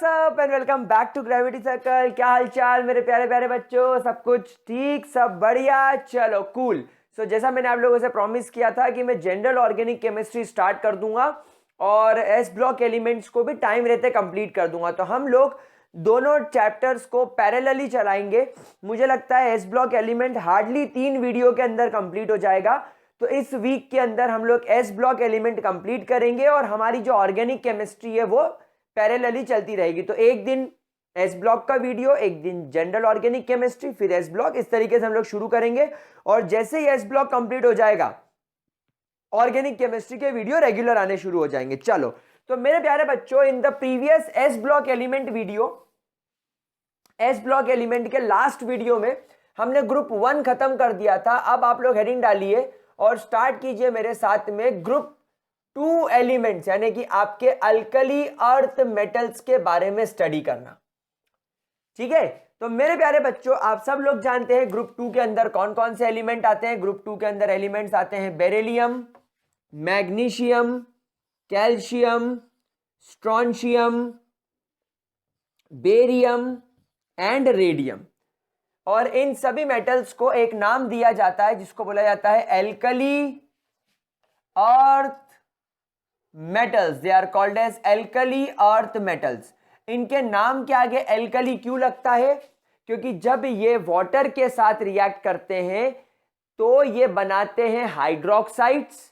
WhatsApp and welcome back to Gravity Circle. क्या हाल चाल मेरे प्यारे प्यारे बच्चों, सब कुछ ठीक, सब बढ़िया, चलो कूल। सो जैसा मैंने आप लोगों से प्रॉमिस किया था कि मैं जनरल ऑर्गेनिक केमिस्ट्री स्टार्ट कर दूंगा और एस ब्लॉक एलिमेंट्स को भी टाइम रहते कंप्लीट कर दूंगा। तो हम लोग दोनों चैप्टर्स को पैरेलली चलाएंगे। मुझे लगता है S block element hardly 3 video के अंदर कंप्लीट हो जाएगा। तो इस वीक के अंदर हम लोग एस ब्लॉक एलिमेंट कंप्लीट करेंगे और हमारी जो ऑर्गेनिक केमिस्ट्री है वो पैरेलली चलती रहेगी। तो एक दिन एस ब्लॉक का वीडियो, एक दिन जनरल ऑर्गेनिक केमिस्ट्री, फिर एस ब्लॉक, इस तरीके से हम लोग शुरू करेंगे। और जैसे ही एस ब्लॉक कंप्लीट हो जाएगा ऑर्गेनिक केमिस्ट्री के वीडियो रेगुलर आने शुरू हो जाएंगे। चलो, तो मेरे प्यारे बच्चों, in the previous S block element video, S block element के लास्ट वीडियो में हमने ग्रुप 1 खत्म कर दिया था। अब आप लोग हेडिंग डालिए और स्टार्ट कीजिए मेरे साथ में ग्रुप 2 एलिमेंट्स, यानी कि आपके अल्कली अर्थ मेटल्स के बारे में स्टडी करना। ठीक है, तो मेरे प्यारे बच्चों, आप सब लोग जानते हैं ग्रुप 2 के अंदर कौन कौन से एलिमेंट आते हैं। ग्रुप 2 के अंदर एलिमेंट्स आते हैं beryllium, magnesium, calcium, strontium, barium and radium. और इन सभी मेटल्स को एक नाम दिया जाता है जिसको बोला जाता है alkali earth metals. They are called as alkali earth metals. इनके नाम के आगे एल्कली क्यों लगता है? क्योंकि जब ये वाटर के साथ रिएक्ट करते हैं तो ये बनाते हैं हाइड्रोक्साइड्स,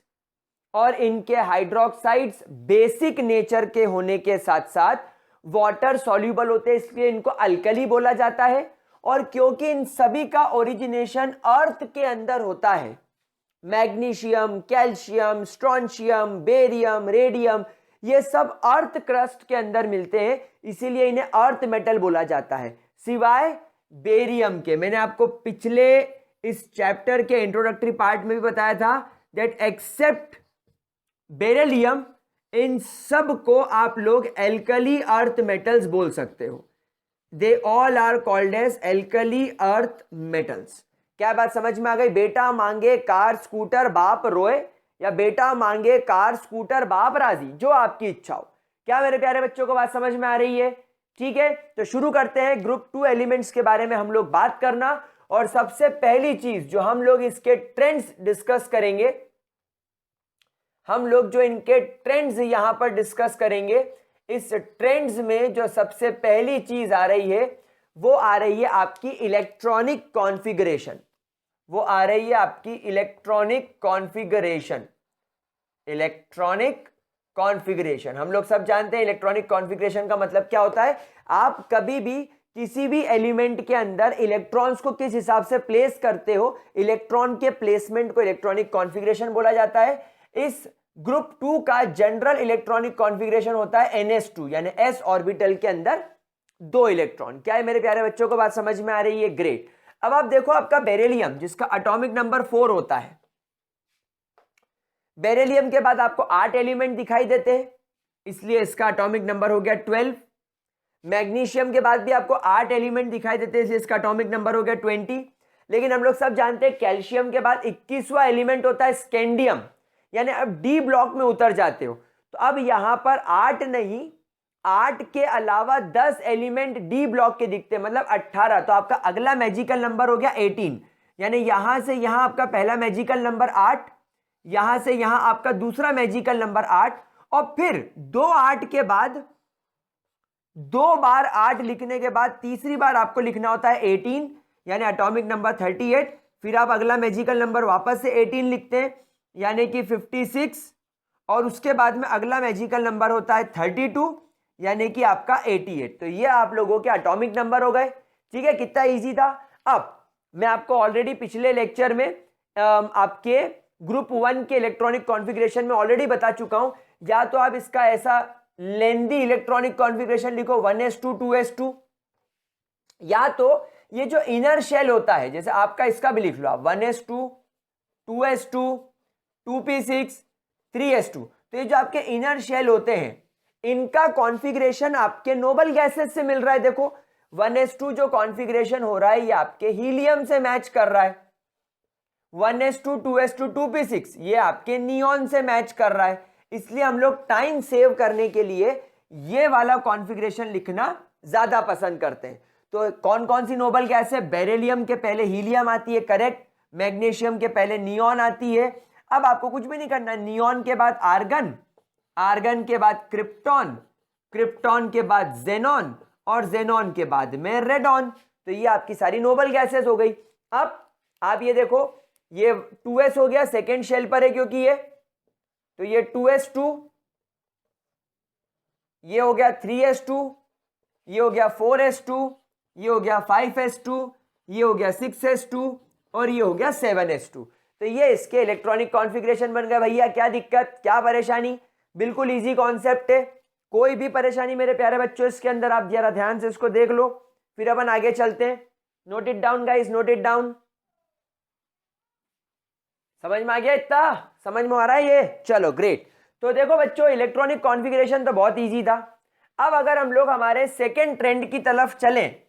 और इनके हाइड्रोक्साइड्स बेसिक नेचर के होने के साथ साथ वाटर सॉल्यूबल होते हैं, इसलिए इनको अल्कली बोला जाता है। और क्योंकि इन सभी का ओरिजिनेशन अर्थ के अंदर होता है, magnesium, calcium, strontium, barium, radium, ये सब अर्थ क्रस्ट के अंदर मिलते हैं, इसीलिए इन्हें अर्थ मेटल बोला जाता है, सिवाय बेरियम के। मैंने आपको पिछले इस चैप्टर के इंट्रोडक्टरी पार्ट में भी बताया था दैट एक्सेप्ट बेरिलियम, इन सब को आप लोग एल्कली अर्थ मेटल्स बोल सकते हो। They all are called as alkali earth metals. क्या बात समझ में आ गई? बेटा मांगे कार स्कूटर बाप रोए, या बेटा मांगे कार स्कूटर बाप राजी, जो आपकी इच्छा हो। क्या मेरे प्यारे बच्चों को बात समझ में आ रही है? ठीक है, तो शुरू करते हैं ग्रुप 2 एलिमेंट्स के बारे में हम लोग बात करना। और सबसे पहली चीज जो हम लोग इसके ट्रेंड्स डिस्कस करेंगे, हम लोग जो इनके ट्रेंड्स यहां पर डिस्कस करेंगे, इस ट्रेंड्स में जो सबसे पहली चीज आ रही है वो आ रही है आपकी इलेक्ट्रॉनिक कॉन्फ़िगरेशन। वो आ रही है आपकी इलेक्ट्रॉनिक कॉन्फ़िगरेशन। इलेक्ट्रॉनिक कॉन्फ़िगरेशन, हम लोग सब जानते हैं इलेक्ट्रॉनिक कॉन्फ़िगरेशन का मतलब क्या होता है। आप कभी भी किसी भी एलिमेंट के अंदर इलेक्ट्रॉन्स को किस हिसाब से प्लेस करते हो, इलेक्ट्रॉन के प्लेसमेंट को इलेक्ट्रॉनिक कॉन्फ़िगरेशन बोला जाता है। इस ग्रुप 2 का जनरल इलेक्ट्रॉनिक कॉन्फ़िगरेशन होता है ns2, यानी s ऑर्बिटल के अंदर 2 इलेक्ट्रॉन। क्या है मेरे प्यारे बच्चों को बात समझ में आ रही है? ग्रेट। अब आप देखो आपका बेरिलियम, जिसका एटॉमिक नंबर 4 होता है, बेरिलियम के बाद आपको 8 एलिमेंट दिखाई देते हैं, इसलिए इसका एटॉमिक नंबर हो गया 12। मैग्नीशियम के बाद भी आपको 8 एलिमेंट दिखाई देते हैं, इसलिए इसका एटॉमिक नंबर हो गया 20। लेकिन हम लोग सब जानते हैं कैल्शियम के बाद 21वां एलिमेंट होता है स्कैंडियम, यानी अब डी ब्लॉक में उतर जाते हो। तो अब यहां पर 8 नहीं, 8 के अलावा 10 एलिमेंट डी ब्लॉक के दिखते हैं, मतलब 18। तो आपका अगला मैजिकल नंबर हो गया 18, यानी यहां से यहां आपका पहला मैजिकल नंबर 8, यहां से यहां आपका दूसरा मैजिकल नंबर 8, और फिर 2 8 के बाद 2 बार 8 लिखने के बाद तीसरी बार आपको लिखना होता है 18, यानी एटॉमिक नंबर 38। फिर आप अगला मैजिकल नंबर वापस से 18 लिखते हैं, यानी कि 56, और उसके बाद में अगला मैजिकल नंबर होता है 32, यानी कि आपका 88। तो ये आप लोगों के एटॉमिक नंबर हो गए। ठीक है, कितना इजी था। अब मैं आपको ऑलरेडी पिछले लेक्चर में आपके ग्रुप 1 के इलेक्ट्रॉनिक कॉन्फ़िगरेशन में ऑलरेडी बता चुका हूं। या तो आप इसका ऐसा लेंदी इलेक्ट्रॉनिक कॉन्फ़िगरेशन लिखो 1s2 2s2, या तो ये जो इनर शेल होता है, जैसे आपका इसका भी लिख लो आप 1s2 2s2 2p6 3s2। तो ये जो आपके इनर शेल होते हैं, इनका कॉन्फ़िगरेशन आपके नोबल गैसेस से मिल रहा है। देखो 1s2 जो कॉन्फ़िगरेशन हो रहा है ये आपके हीलियम से मैच कर रहा है। 1s2 2s2 2p6 ये आपके नियॉन से मैच कर रहा है। इसलिए हम लोग टाइम सेव करने के लिए ये वाला कॉन्फ़िगरेशन लिखना ज्यादा पसंद करते हैं। तो कौन कौन सी नोबल गैस है? बेरिलियम के पहले हीलियम आती है, करेक्ट। मैग्नीशियम के पहले नियॉन आती है। अब आपको कुछ भी नहीं करना है, नियॉन के बाद आर्गन, आर्गन के बाद क्रिप्टॉन, क्रिप्टॉन के बाद जेनॉन, और जेनॉन के बाद में रेडॉन। तो ये आपकी सारी नोबल गैसेस हो गई। अब आप ये देखो, ये 2s हो गया, सेकेंड शेल पर है क्योंकि ये, तो ये 2s2, ये हो गया 3s2, ये हो गया 4s2, ये हो गया 5s2, ये हो गया 6s2, और ये हो गया 7s2। तो ये इसके इलेक्ट्रॉनिक कॉन्फ़िगरेशन बन गया। भैया क्या दिक्कत, क्या परेशानी? बिल्कुल इजी कॉन्सेप्ट है, कोई भी परेशानी मेरे प्यारे बच्चों इसके अंदर आप जरा ध्यान से इसको देख लो, फिर अपन आगे चलते हैं। Note it down guys, note it down. समझ में आ गया? इतना समझ में आ रहा है ये? चलो ग्रेट। तो देखो बच्चों, इलेक्ट्रॉनिक कॉन्फ़िगरेशन तो बहुत इजी था। अब अगर हम लोग हमारे सेकेंड ट्रेंड की तरफ चलें,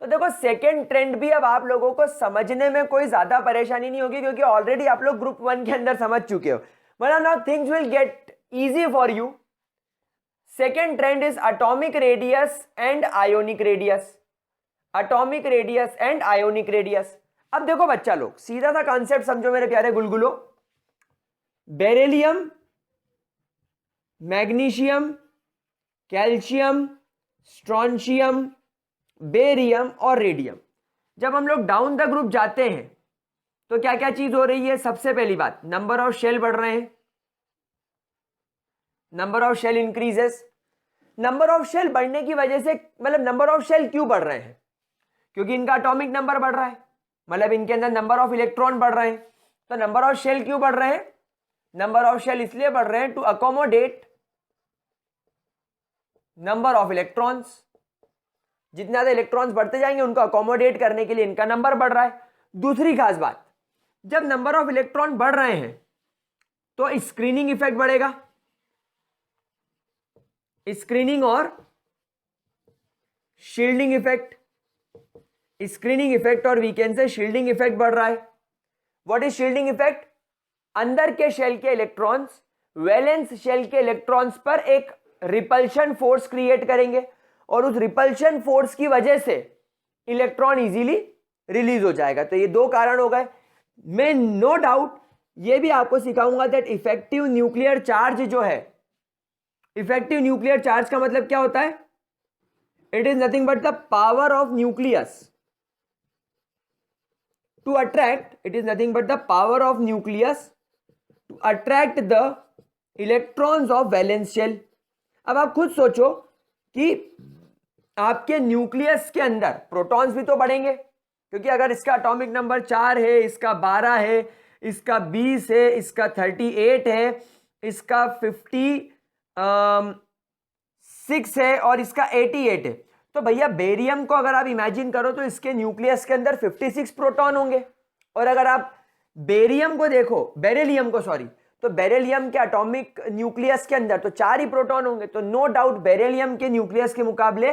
तो देखो सेकेंड ट्रेंड भी अब आप लोगों को समझने में कोई ज्यादा परेशानी नहीं होगी, क्योंकि ऑलरेडी आप लोग ग्रुप 1 के अंदर समझ चुके हो। मतलब now things will get easy for you. Second trend is atomic radius and ionic radius, atomic radius and ionic radius. अब देखो बच्चा लोग, सीधा सा कॉन्सेप्ट समझो मेरे प्यारे गुलगुलो। Beryllium, magnesium, calcium, strontium, barium और रेडियम, जब हम लोग डाउन द ग्रुप जाते हैं तो क्या क्या चीज हो रही है? सबसे पहली बात, नंबर ऑफ शेल बढ़ रहे हैं, number of shell increases. Number of shell बढ़ने की वजह से, मतलब नंबर ऑफ शेल क्यों बढ़ रहे हैं? क्योंकि इनका एटॉमिक नंबर बढ़ रहा है, मतलब इनके अंदर नंबर ऑफ इलेक्ट्रॉन बढ़ रहे हैं। तो नंबर ऑफ शेल क्यों बढ़ रहे हैं? नंबर ऑफ शेल इसलिए बढ़ रहे हैं to accommodate number of electrons. जितने ज्यादा इलेक्ट्रॉन्स बढ़ते जाएंगे उनको अकोमोडेट करने के लिए इनका नंबर बढ़ रहा है। दूसरी खास बात, जब नंबर ऑफ इलेक्ट्रॉन बढ़ रहे हैं तो स्क्रीनिंग इफेक्ट बढ़ेगा, स्क्रीनिंग और शील्डिंग इफेक्ट, स्क्रीनिंग इफेक्ट और वीकेंड से शील्डिंग इफेक्ट बढ़ रहा है। What is shielding effect? अंदर के शेल के इलेक्ट्रॉन्स वैलेंस शेल के इलेक्ट्रॉन्स पर एक रिपल्शन फोर्स क्रिएट करेंगे, और उस रिपल्शन फोर्स की वजह से इलेक्ट्रॉन इजीली रिलीज हो जाएगा। तो ये दो कारण हो गए। मैं नो डाउट ये भी आपको सिखाऊंगा दैट इफेक्टिव न्यूक्लियर चार्ज जो है, इफेक्टिव न्यूक्लियर चार्ज का मतलब क्या होता है? It is nothing but the power of nucleus to attract, it is nothing but the power of nucleus to attract the electrons of valence shell. अब आप खुद सोचो कि आपके न्यूक्लियस के अंदर प्रोटॉन्स भी तो बढ़ेंगे, क्योंकि अगर इसका एटॉमिक नंबर 4 है, इसका 12 है, इसका 20 है, इसका 38 है, इसका 56 है और इसका 88 है, तो भैया बेरियम को अगर आप इमेजिन करो तो इसके न्यूक्लियस के अंदर 56 प्रोटॉन होंगे। और अगर आप बेरियम को देखो, बेरिलियम को सॉरी, तो बेरिलियम के एटॉमिक न्यूक्लियस के अंदर तो 4 ही प्रोटॉन होंगे। तो नो डाउट बेरिलियम के न्यूक्लियस के मुकाबले,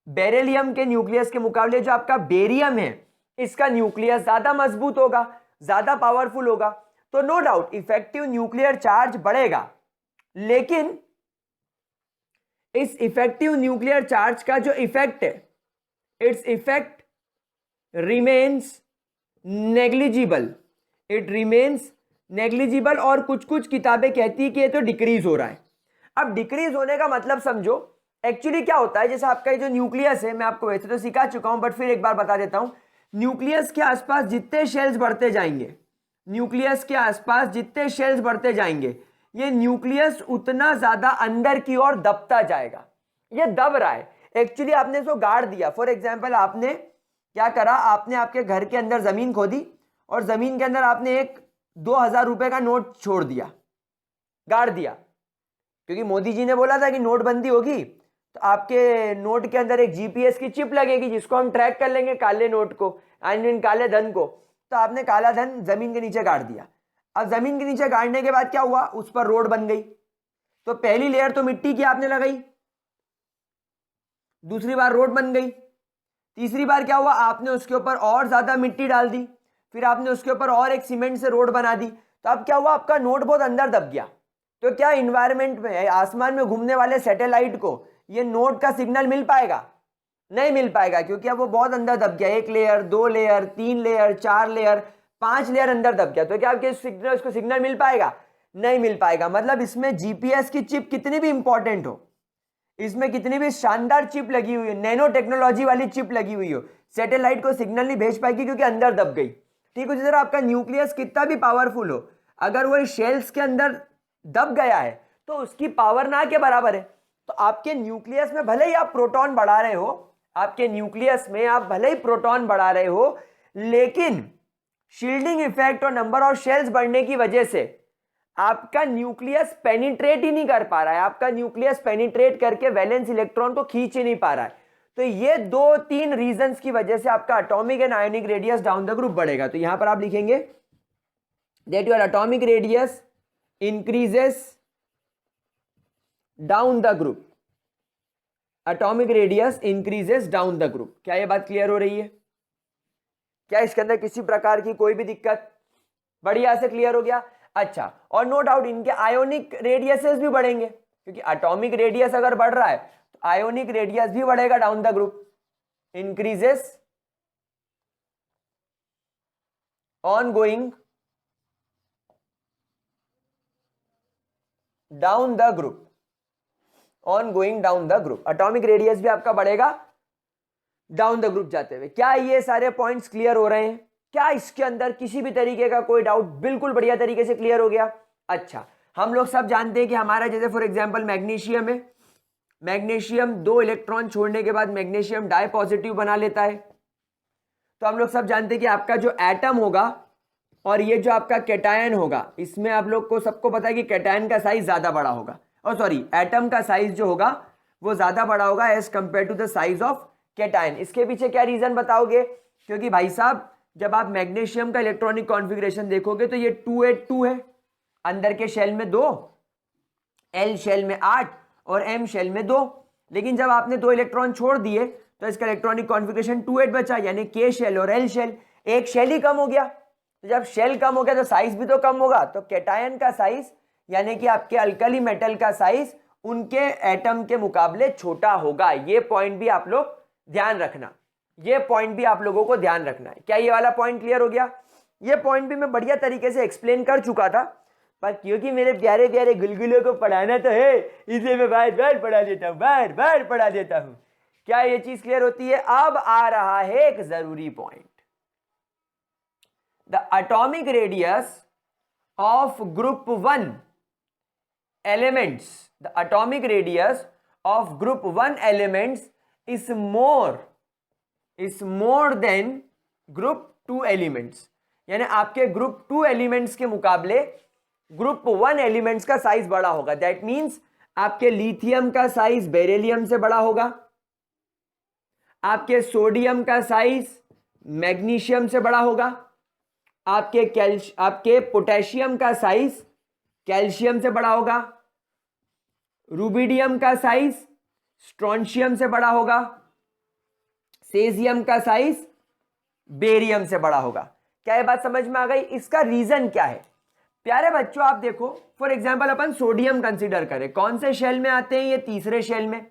बेरिलियम के न्यूक्लियस के मुकाबले जो आपका बेरियम है, इसका न्यूक्लियस ज्यादा मजबूत होगा, ज्यादा पावरफुल होगा। तो no doubt effective nuclear charge बढ़ेगा, लेकिन इस इफेक्टिव न्यूक्लियर चार्ज का जो इफेक्ट है, its effect remains negligible, it remains negligible. और कुछ कुछ किताबें कहती है कि ये तो डिक्रीज हो रहा है। अब डिक्रीज होने का मतलब समझो, एक्चुअली क्या होता है, जैसे आपका ये जो न्यूक्लियस है, मैं आपको वैसे तो सिखा चुका हूं बट फिर एक बार बता देता हूं। न्यूक्लियस के आसपास जितने शेल्स बढ़ते जाएंगे, न्यूक्लियस के आसपास जितने शेल्स बढ़ते जाएंगे, ये न्यूक्लियस उतना ज्यादा अंदर की ओर दबता जाएगा। ये दब रहा है, एक्चुअली आपने इसको गाड़ दिया। फॉर एग्जाम्पल आपने क्या करा, आपने आपके घर के अंदर जमीन खोदी और जमीन के अंदर आपने एक 2000 रुपए का नोट छोड़ दिया, गाड़ दिया, क्योंकि मोदी जी ने बोला था कि नोटबंदी होगी तो आपके नोट के अंदर एक जीपीएस की चिप लगेगी जिसको हम ट्रैक कर लेंगे काले नोट को, आई मीन काले धन को। तो आपने काला धन जमीन के नीचे गाड़ दिया। अब जमीन के नीचे गाड़ने के बाद क्या हुआ, उस पर रोड बन गई। तो पहली लेयर तो मिट्टी की आपने लगाई, दूसरी बार रोड बन गई, तीसरी बार क्या हुआ, आपने उसके ऊपर और ज्यादा मिट्टी डाल दी, फिर आपने उसके ऊपर और एक सीमेंट से रोड बना दी। तो अब क्या हुआ, आपका नोट बहुत अंदर दब गया। तो क्या इन्वायरमेंट में, आसमान में घूमने वाले सैटेलाइट को ये नोड का सिग्नल मिल पाएगा? नहीं मिल पाएगा, क्योंकि अब वो बहुत अंदर दब गया, 1 layer, 2 layer, 3 layer, 4 layer, 5 layer अंदर दब गया। तो क्या आपके सिग्नल, उसको सिग्नल मिल पाएगा? नहीं मिल पाएगा। मतलब इसमें जीपीएस की चिप कितनी भी इंपॉर्टेंट हो, इसमें कितनी भी शानदार चिप लगी हुई है, नैनो टेक्नोलॉजी वाली चिप लगी हुई हो, सैटेलाइट को सिग्नल नहीं भेज पाएगी, क्योंकि अंदर दब गई। ठीक है, जरा आपका न्यूक्लियस कितना भी पावरफुल हो, अगर वो शेल्स के अंदर दब गया है तो उसकी पावर ना के बराबर है। तो आपके न्यूक्लियस में भले ही आप प्रोटॉन बढ़ा रहे हो, आपके न्यूक्लियस में आप भले ही प्रोटॉन बढ़ा रहे हो, लेकिन शील्डिंग इफेक्ट और नंबर ऑफ शेल्स बढ़ने की वजह से आपका न्यूक्लियस पेनिट्रेट ही नहीं कर पा रहा है, आपका न्यूक्लियस पेनिट्रेट करके वैलेंस इलेक्ट्रॉन को खींच ही नहीं पा रहा है। तो ये 2-3 रीजंस की वजह से आपका atomic and ionic radius down the group बढ़ेगा। तो यहां पर आप लिखेंगे that your atomic radius increases down the group, atomic radius increases down the group. क्या ये बात क्लियर हो रही है? क्या इसके अंदर किसी प्रकार की कोई भी दिक्कत? बढ़िया से क्लियर हो गया। अच्छा, और नो डाउट इनके आयोनिक रेडियसेस भी बढ़ेंगे, क्योंकि एटॉमिक रेडियस अगर बढ़ रहा है तो आयोनिक रेडियस भी बढ़ेगा down the group, increases ongoing down the group, ongoing down the group, atomic radius भी आपका बढ़ेगा डाउन द ग्रुप जाते हुए। क्या ये सारे पॉइंट्स क्लियर हो रहे हैं? क्या इसके अंदर किसी भी तरीके का कोई डाउट? बिल्कुल बढ़िया तरीके से क्लियर हो गया। अच्छा, हम लोग सब जानते हैं कि हमारा जैसे फॉर एग्जांपल मैग्नीशियम है, मैग्नीशियम 2 इलेक्ट्रॉन छोड़ने के बाद मैग्नीशियम डाई पॉजिटिव बना लेता है। तो हम लोग सब जानते हैं कि आपका जो एटम होगा और ये जो आपका कैटायन होगा, इसमें आप लोग को सबको पता है कि कैटायन का साइज ज्यादा बड़ा होगा, और सॉरी एटम का साइज जो होगा वो ज्यादा बड़ा होगा as compare to the size of cation. इसके पीछे क्या रीजन बताओगे? क्योंकि भाई साहब जब आप मैग्नीशियम का इलेक्ट्रॉनिक कॉन्फ़िगरेशन देखोगे तो ये 282 है, अंदर के शेल में 2, एल शेल में 8 और एम शेल में 2। लेकिन जब आपने 2 इलेक्ट्रॉन छोड़ दिए तो इसका इलेक्ट्रॉनिक कॉन्फ़िगरेशन 28 बचा, यानी के शेल और एल शेल, एक शेल ही कम हो गया। तो जब शेल कम हो गया तो साइज भी तो कम होगा। तो कैटायन का साइज यानी कि आपके अल्कली मेटल का साइज उनके एटम के मुकाबले छोटा होगा। ये पॉइंट भी आप लोग ध्यान रखना, ये पॉइंट भी आप लोगों को ध्यान रखना है। क्या ये वाला पॉइंट क्लियर हो गया? ये पॉइंट भी मैं बढ़िया तरीके से एक्सप्लेन कर चुका था, पर क्योंकि मेरे प्यारे प्यारे गुलगुलों को पढ़ाना तो है, इसे मैं बार बार पढ़ा देता हूं, बार बार पढ़ा देता हूं। क्या ये चीज क्लियर होती है? अब आ रहा है एक जरूरी point, the atomic radius of group 1 elements, the atomic radius of group 1 elements is more than group 2 elements। यानी आपके ग्रुप 2 एलिमेंट्स के मुकाबले ग्रुप 1 एलिमेंट्स का साइज बड़ा होगा। दैट मींस आपके लिथियम का साइज बेरिलियम से बड़ा होगा, आपके सोडियम का साइज मैग्नीशियम से बड़ा होगा, आपके पोटेशियम का साइज कैल्शियम से बड़ा होगा, रुबिडियम का साइज स्ट्रोंशियम से बड़ा होगा, सेजियम का साइज बेरियम से बड़ा होगा। क्या ये बात समझ में आ गई? इसका रीजन क्या है? प्यारे बच्चों आप देखो, for example upon sodium consider करें, कौन से शेल में आते हैं? ये तीसरे शेल में।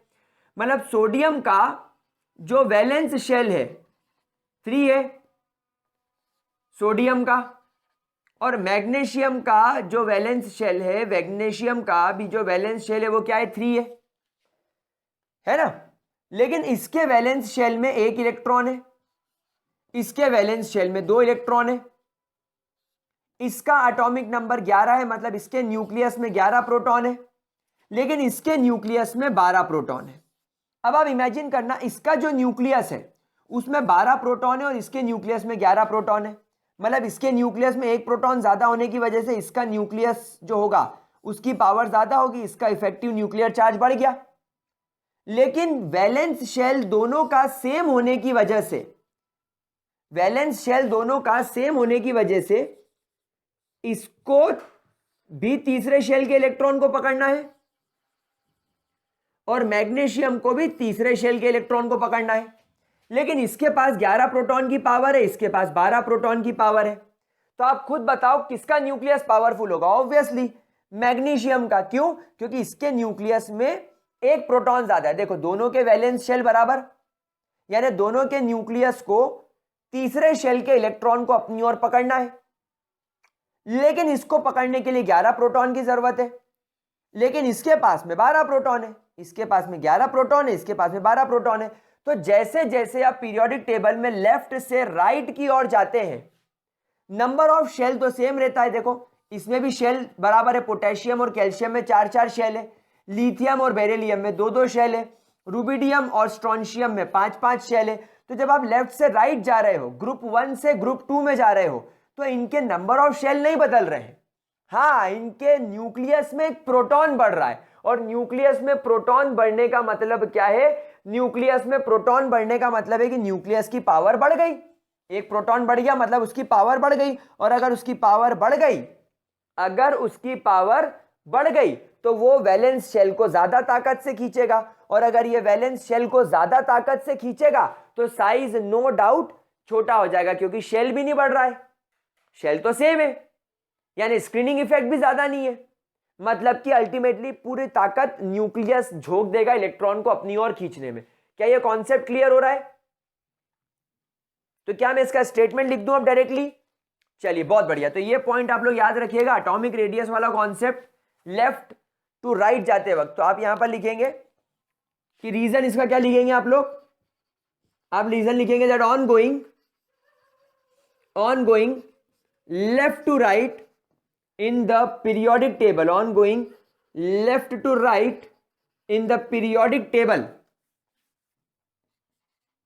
मतलब सोडियम का जो वैलेंस शेल है 3 है सोडियम का, और मैग्नीशियम का जो वैलेंस शेल है, मैग्नीशियम का भी जो वैलेंस शेल है वो क्या है? 3 है ना। लेकिन इसके वैलेंस शेल में 1 इलेक्ट्रॉन है, इसके वैलेंस शेल में 2 इलेक्ट्रॉन है, इसका एटॉमिक नंबर 11 है, मतलब इसके न्यूक्लियस में 11 प्रोटॉन है, लेकिन इसके न्यूक्लियस में 12 प्रोटॉन है। अब आप इमेजिन करना, इसका जो न्यूक्लियस है उसमें 12 प्रोटॉन है और इसके न्यूक्लियस में 11 प्रोटॉन है। मतलब इसके न्यूक्लियस में 1 प्रोटॉन ज्यादा होने की वजह से इसका न्यूक्लियस जो होगा उसकी पावर ज्यादा होगी, इसका इफेक्टिव न्यूक्लियर चार्ज बढ़ गया। लेकिन वैलेंस शेल दोनों का सेम होने की वजह से, वैलेंस शेल दोनों का सेम होने की वजह से इसको भी तीसरे शेल के इलेक्ट्रॉन को पकड़ना है और मैग्नीशियम को भी तीसरे शेल के इलेक्ट्रॉन को पकड़ना है। लेकिन इसके पास 11 प्रोटॉन की पावर है, इसके पास 12 प्रोटॉन की पावर है। तो आप खुद बताओ किसका न्यूक्लियस पावरफुल होगा? ऑब्वियसली मैग्नीशियम का। क्यों? क्योंकि इसके न्यूक्लियस में एक प्रोटॉन ज्यादा है। देखो दोनों के वैलेंस शेल बराबर, यानी दोनों के न्यूक्लियस को तीसरे शेल के इलेक्ट्रॉन को अपनी ओर पकड़ना है, लेकिन इसको पकड़ने के लिए 11 प्रोटॉन की जरूरत है, लेकिन इसके पास में 12 प्रोटॉन है, इसके पास में 11 प्रोटॉन है, इसके पास में 12 प्रोटॉन है। तो जैसे जैसे आप पीरियोडिक टेबल में लेफ्ट से राइट की ओर जाते हैं, नंबर ऑफ शेल तो सेम रहता है। देखो इसमें भी शेल बराबर है, पोटेशियम और कैल्शियम में 4-4 शेल है, लिथियम और बेरिलियम में 2-2 शेल है, रुबिडियम और स्ट्रोंशियम में 5-5 शेल है। तो जब आप लेफ्ट से राइट जा रहे हो, ग्रुप 1 से ग्रुप 2 में जा रहे हो, तो इनके नंबर ऑफ शेल नहीं बदल रहे हैं। हाँ, इनके न्यूक्लियस में एक प्रोटॉन बढ़ रहा है, और न्यूक्लियस में प्रोटॉन बढ़ने का मतलब क्या है? न्यूक्लियस में प्रोटॉन बढ़ने का मतलब है कि न्यूक्लियस की पावर बढ़ गई। एक प्रोटॉन बढ़ गया मतलब उसकी पावर बढ़ गई, और अगर उसकी पावर बढ़ गई, अगर उसकी पावर बढ़ गई तो वो वैलेंस शेल को ज्यादा ताकत से खींचेगा, और अगर ये वैलेंस शेल को ज्यादा ताकत से खींचेगा तो साइज नो डाउट छोटा हो जाएगा, क्योंकि शेल भी नहीं बढ़ रहा है, शेल तो सेम है, यानी स्क्रीनिंग इफेक्ट भी ज्यादा नहीं है। मतलब कि अल्टीमेटली पूरी ताकत न्यूक्लियस झोंक देगा इलेक्ट्रॉन को अपनी ओर खींचने में। क्या ये कॉन्सेप्ट क्लियर हो रहा है? तो क्या मैं इसका स्टेटमेंट लिख दूं अब डायरेक्टली? चलिए बहुत बढ़िया। तो ये पॉइंट आप लोग याद रखिएगा, एटॉमिक रेडियस वाला कॉन्सेप्ट लेफ्ट टू राइट जाते वक्त। तो आप यहां पर लिखेंगे कि रीजन इसका क्या लिखेंगे आप लोग? आप रीजन लिखेंगे that on going left to right in the periodic table, on going left to right in the periodic table,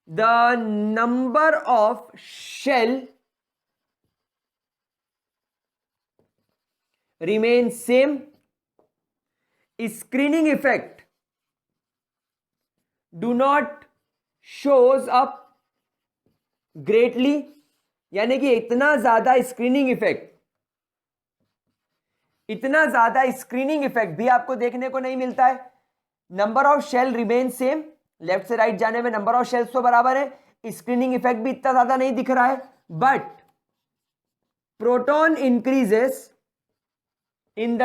the number of shell remains same, screening effect do not shows up greatly, यानी कि इतना ज्यादा screening effect भी आपको देखने को नहीं मिलता है। Number of shell remain same, left से राइट जाने में नंबर ऑफ शेल्स तो बराबर है, स्क्रीनिंग इफेक्ट भी इतना ज्यादा नहीं दिख रहा है, but proton increases in the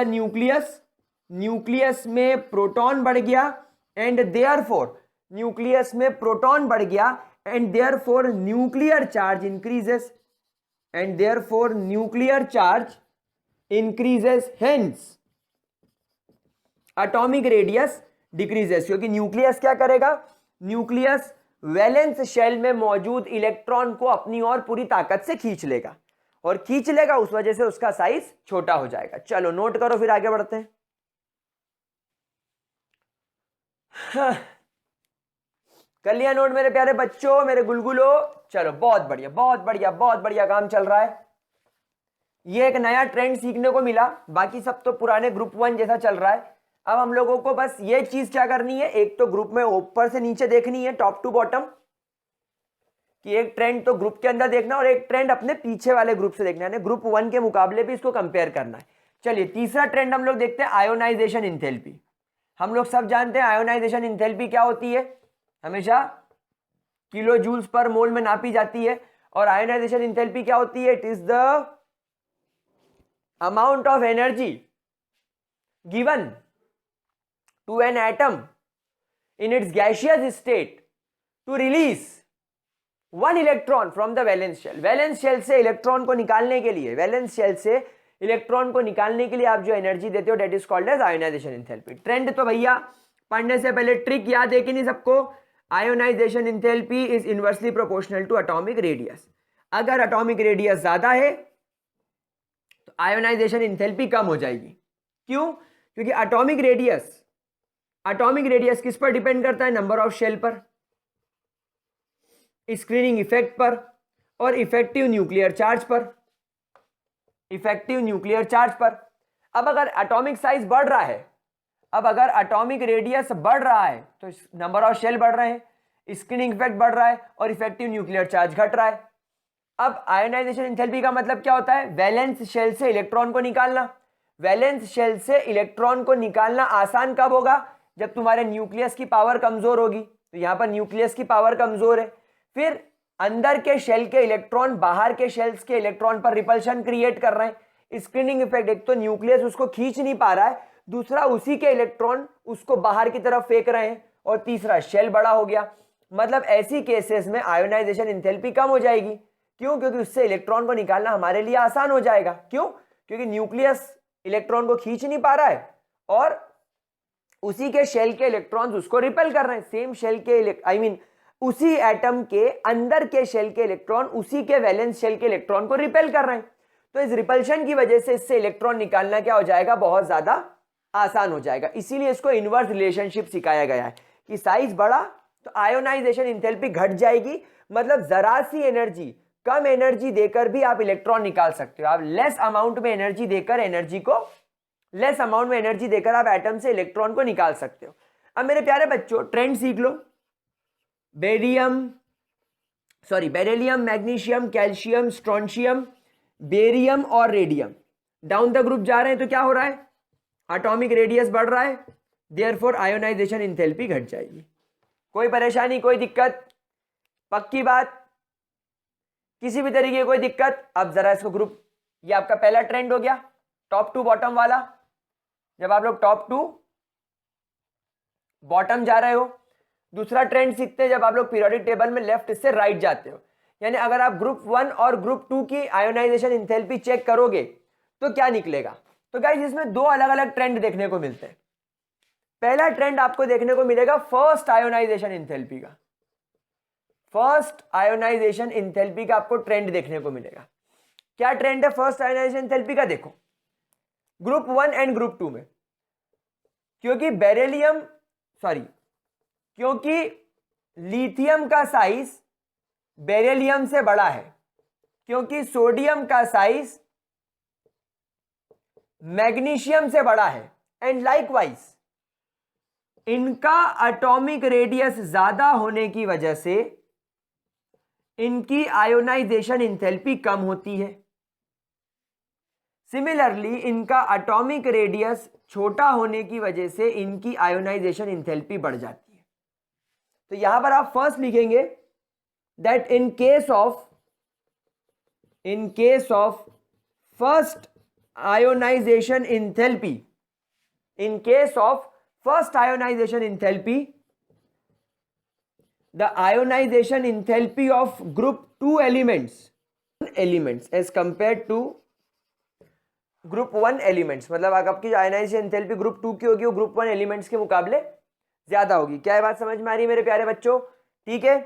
nucleus में प्रोटॉन बढ़ गया, एंड देयरफॉर न्यूक्लियस में प्रोटॉन बढ़ गया, and therefore nuclear charge increases, and therefore nuclear charge increases, hence atomic radius decreases। क्योंकि न्यूक्लियस क्या करेगा? न्यूक्लियस वैलेंस शेल में मौजूद इलेक्ट्रॉन को अपनी ओर पूरी ताकत से खींच लेगा, और खींच लेगा उस वजह से उसका साइज छोटा हो जाएगा। चलो नोट करो, फिर आगे बढ़ते हैं। कर लिया नोट मेरे प्यारे बच्चों, मेरे गुलगुलो? चलो बहुत बढ़िया, बहुत बढ़िया, बहुत बढ़िया काम चल रहा है। ये एक नया ट्रेंड सीखने को मिला, बाकी सब तो पुराने ग्रुप 1 जैसा चल रहा है। अब हम लोगों को बस ये चीज क्या करनी है, एक तो ग्रुप में ऊपर से नीचे देखनी है, टॉप टू बॉटम, कि एक ट्रेंड तो ग्रुप के अंदर देखना और एक ट्रेंड अपने पीछे वाले ग्रुप से देखना है, ग्रुप 1 के मुकाबले भी इसको कंपेयर करना है। चलिए तीसरा ट्रेंड हम लोग देखते हैं, आयोनाइजेशन इंथैल्पी। हम लोग सब जानते हैं आयोनाइजेशन इंथैल्पी क्या होती है, हमेशा किलो जूल्स पर मोल में नापी जाती है। और आयोनाइजेशन इंथैल्पी क्या होती है? It is the amount of energy given to an atom in its gaseous state to release one electron from the valence shell। Valence shell से इलेक्ट्रॉन को निकालने के लिए, वैलेंस शेल से इलेक्ट्रॉन को निकालने के लिए आप जो एनर्जी देते हो, that is called as ionization enthalpy. Trend तो भैया पढ़ने से पहले ट्रिक याद है कि नहीं सबको? Ionization enthalpy is inversely proportional to atomic radius. अगर एटॉमिक रेडियस ज्यादा है तो आयोनाइजेशन इंथैल्पी कम हो जाएगी। क्यों? क्योंकि एटॉमिक रेडियस किस पर डिपेंड करता है? नंबर ऑफ शेल पर, स्क्रीनिंग इफेक्ट पर, और इफेक्टिव न्यूक्लियर चार्ज पर। अब अगर एटॉमिक साइज बढ़ रहा है, अब अगर एटॉमिक रेडियस बढ़ रहा है तो नंबर ऑफ शेल बढ़ रहे हैं, स्क्रीनिंग इफेक्ट बढ़ रहा है, और इफेक्टिव न्यूक्लियर चार्ज घट रहा है। अब आयोनाइजेशन इंथैल्पी का मतलब क्या होता है? वैलेंस शेल से इलेक्ट्रॉन को निकालना। वैलेंस शेल से इलेक्ट्रॉन को निकालना आसान कब होगा? जब तुम्हारे न्यूक्लियस की पावर कमजोर होगी। तो यहां पर न्यूक्लियस की पावर कमजोर है, फिर अंदर के शेल के इलेक्ट्रॉन बाहर के शेल्स के इलेक्ट्रॉन पर रिपल्शन क्रिएट कर रहे हैं, स्क्रीनिंग इफेक्ट, एक तो न्यूक्लियस उसको खींच नहीं पा रहा है, दूसरा उसी के इलेक्ट्रॉन उसको बाहर की तरफ फेंक रहे हैं, और तीसरा शेल बड़ा हो गया। मतलब ऐसी केसेस में आयोनाइजेशन एंथैल्पी कम हो जाएगी। क्यों? क्योंकि उससे इलेक्ट्रॉन को निकालना हमारे लिए आसान हो जाएगा। क्यों? क्योंकि न्यूक्लियस इलेक्ट्रॉन को खींच नहीं पा रहा है और उसी के शेल के इलेक्ट्रॉन्स उसको रिपेल कर रहे हैं। सेम शेल के उसी एटम के अंदर के शेल के इलेक्ट्रॉन उसी के वैलेंस शेल के इलेक्ट्रॉन को रिपेल कर रहे हैं। तो इस रिपल्शन की वजह से इससे इलेक्ट्रॉन निकालना क्या हो जाएगा? बहुत ज्यादा आसान हो जाएगा। इसीलिए इसको इनवर्स रिलेशनशिप सिखाया गया है कि साइज बड़ा तो आयोनाइजेशन एंथैल्पी घट जाएगी। मतलब जरा सी एनर्जी, कम एनर्जी देकर भी आप इलेक्ट्रॉन निकाल सकते हो। आप लेस अमाउंट में एनर्जी देकर आप एटम से इलेक्ट्रॉन को निकाल सकते हो। अब मेरे प्यारे बच्चों ट्रेंड सीख लो। Beryllium, magnesium, calcium, strontium, barium और रेडियम डाउन द ग्रुप जा रहे हैं तो क्या हो रहा है? एटॉमिक रेडियस बढ़ रहा है, देयरफॉर आयोनाइजेशन एंथैल्पी घट जाएगी। कोई परेशानी, कोई दिक्कत? पक्की बात, किसी भी तरीके की कोई दिक्कत? अब जरा इसको ग्रुप, ये आपका पहला ट्रेंड हो गया, टॉप टू बॉटम वाला। जब आप लोग टॉप टू बॉटम जा रहे हो। दूसरा ट्रेंड सीखते हैं जब आप लोग पीरियोडिक टेबल में लेफ्ट से राइट जाते हो। यानी अगर आप ग्रुप 1 और ग्रुप 2 की आयोनाइजेशन एंथैल्पी चेक करोगे तो क्या निकलेगा? तो गाइस इसमें दो अलग अलग ट्रेंड देखने को मिलते हैं। पहला ट्रेंड आपको देखने को मिलेगा फर्स्ट आयोनाइजेशन एंथैल्पी का। फर्स्ट आयोनाइजेशन एंथैल्पी का आपको ट्रेंड देखने को मिलेगा। क्या ट्रेंड है फर्स्ट आयोनाइजेशन एंथैल्पी का? देखो ग्रुप 1 एंड ग्रुप 2 में, क्योंकि लिथियम का साइज बेरिलियम से बड़ा है, क्योंकि सोडियम का साइज मैग्नीशियम से बड़ा है, एंड लाइकवाइज इनका एटॉमिक रेडियस ज्यादा होने की वजह से इनकी आयोनाइजेशन एंथैल्पी कम होती है। सिमिलरली इनका एटॉमिक रेडियस छोटा होने की वजह से इनकी आयोनाइजेशन एंथैल्पी बढ़ जाती है। तो यहां पर आप फर्स्ट लिखेंगे that in case of first ionization enthalpy, the ionization enthalpy of group 2 elements as compared to group 1 elements, मतलब आपकी जो आयोनाइजेशन एंथैल्पी ग्रुप 2 की होगी वो ग्रुप 1 एलिमेंट्स के मुकाबले ज्यादा होगी। क्या ये बात समझ में आ रही है मेरे प्यारे बच्चों? ठीक है,